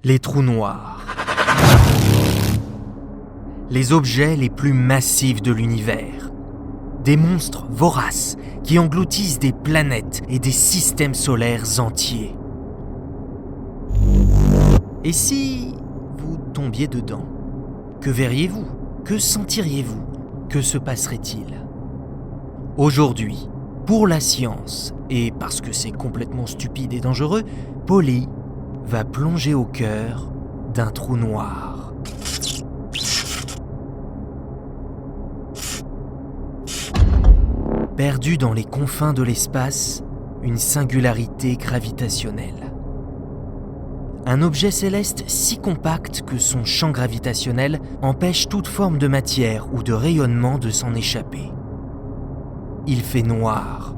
Les trous noirs. Les objets les plus massifs de l'univers. Des monstres voraces qui engloutissent des planètes et des systèmes solaires entiers. Et si vous tombiez dedans, que verriez-vous? Que sentiriez-vous? Que se passerait-il? Aujourd'hui, pour la science, et parce que c'est complètement stupide et dangereux, Polly va plonger au cœur d'un trou noir. Perdu dans les confins de l'espace, une singularité gravitationnelle. Un objet céleste si compact que son champ gravitationnel empêche toute forme de matière ou de rayonnement de s'en échapper. Il fait noir.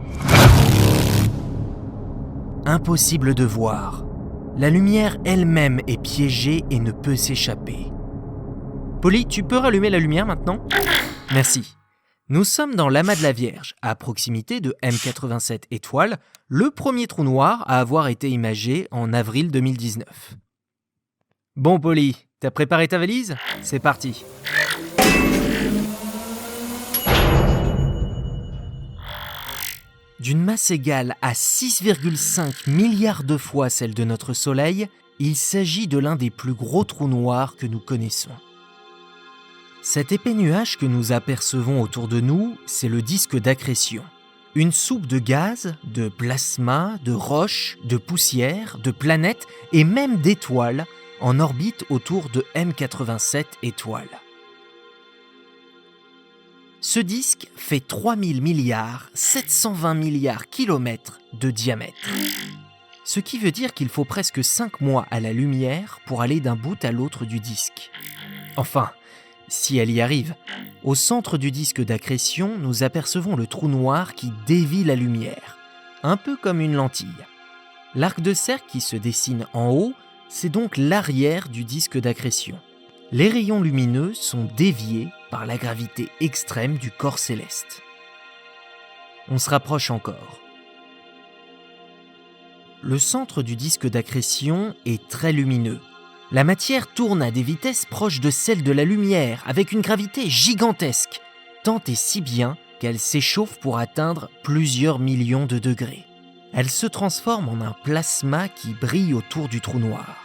Impossible de voir. La lumière elle-même est piégée et ne peut s'échapper. Polly, tu peux rallumer la lumière maintenant ? Merci. Nous sommes dans l'amas de la Vierge, à proximité de M87 étoiles, le premier trou noir à avoir été imagé en avril 2019. Bon Polly, t'as préparé ta valise ? C'est parti. D'une masse égale à 6,5 milliards de fois celle de notre Soleil, il s'agit de l'un des plus gros trous noirs que nous connaissons. Cet épais nuage que nous apercevons autour de nous, c'est le disque d'accrétion. Une soupe de gaz, de plasma, de roches, de poussière, de planètes et même d'étoiles en orbite autour de M87 étoiles. Ce disque fait 3000 milliards 720 milliards kilomètres de diamètre. Ce qui veut dire qu'il faut presque 5 mois à la lumière pour aller d'un bout à l'autre du disque. Enfin, si elle y arrive. Au centre du disque d'accrétion, nous apercevons le trou noir qui dévie la lumière, un peu comme une lentille. L'arc de cercle qui se dessine en haut, c'est donc l'arrière du disque d'accrétion. Les rayons lumineux sont déviés par la gravité extrême du corps céleste. On se rapproche encore. Le centre du disque d'accrétion est très lumineux. La matière tourne à des vitesses proches de celles de la lumière, avec une gravité gigantesque, tant et si bien qu'elle s'échauffe pour atteindre plusieurs millions de degrés. Elle se transforme en un plasma qui brille autour du trou noir.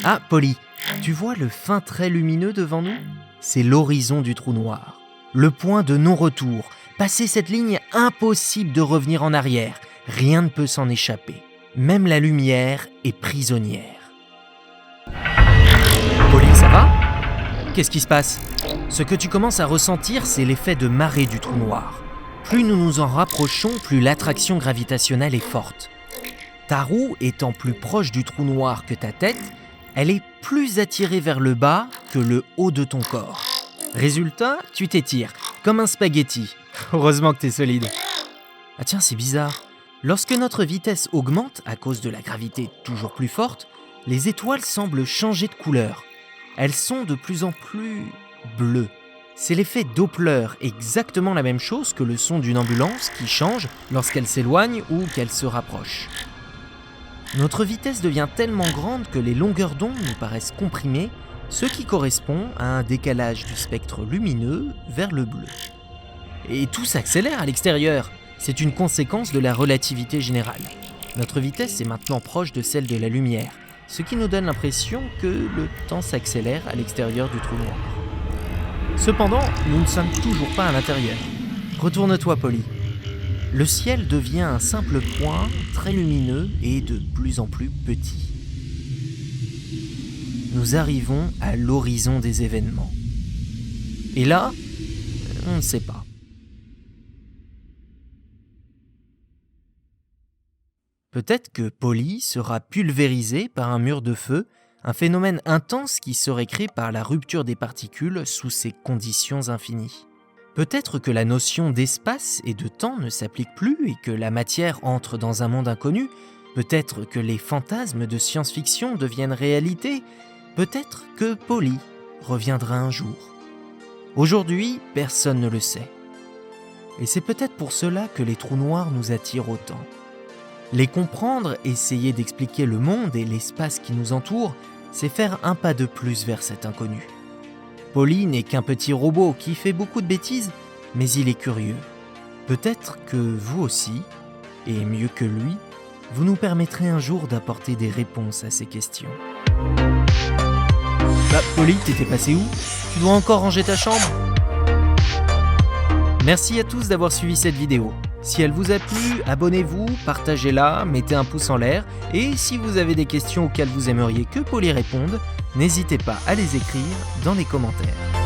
Ah, Polly, tu vois le fin trait lumineux devant nous ? C'est l'horizon du trou noir. Le point de non-retour. Passer cette ligne, impossible de revenir en arrière. Rien ne peut s'en échapper. Même la lumière est prisonnière. Polly, ça va ? Qu'est-ce qui se passe ? Ce que tu commences à ressentir, c'est l'effet de marée du trou noir. Plus nous nous en rapprochons, plus l'attraction gravitationnelle est forte. Ta roue étant plus proche du trou noir que ta tête, elle est plus attirée vers le bas que le haut de ton corps. Résultat, tu t'étires, comme un spaghetti. Heureusement que t'es solide. Ah tiens, c'est bizarre. Lorsque notre vitesse augmente à cause de la gravité toujours plus forte, les étoiles semblent changer de couleur. Elles sont de plus en plus bleues. C'est l'effet Doppler, exactement la même chose que le son d'une ambulance qui change lorsqu'elle s'éloigne ou qu'elle se rapproche. Notre vitesse devient tellement grande que les longueurs d'onde nous paraissent comprimées, ce qui correspond à un décalage du spectre lumineux vers le bleu. Et tout s'accélère à l'extérieur. C'est une conséquence de la relativité générale. Notre vitesse est maintenant proche de celle de la lumière, ce qui nous donne l'impression que le temps s'accélère à l'extérieur du trou noir. Cependant, nous ne sommes toujours pas à l'intérieur. Retourne-toi, Polly. Le ciel devient un simple point très lumineux et de plus en plus petit. Nous arrivons à l'horizon des événements. Et là, on ne sait pas. Peut-être que Polly sera pulvérisée par un mur de feu, un phénomène intense qui serait créé par la rupture des particules sous ces conditions infinies. Peut-être que la notion d'espace et de temps ne s'applique plus et que la matière entre dans un monde inconnu. Peut-être que les fantasmes de science-fiction deviennent réalité. Peut-être que Polly reviendra un jour. Aujourd'hui, personne ne le sait. Et c'est peut-être pour cela que les trous noirs nous attirent autant. Les comprendre, essayer d'expliquer le monde et l'espace qui nous entoure, c'est faire un pas de plus vers cet inconnu. Polly n'est qu'un petit robot qui fait beaucoup de bêtises, mais il est curieux. Peut-être que vous aussi, et mieux que lui, vous nous permettrez un jour d'apporter des réponses à ces questions. Polly, t'étais passé où? Tu dois encore ranger ta chambre? Merci à tous d'avoir suivi cette vidéo. Si elle vous a plu, abonnez-vous, partagez-la, mettez un pouce en l'air et si vous avez des questions auxquelles vous aimeriez que Polly réponde, n'hésitez pas à les écrire dans les commentaires.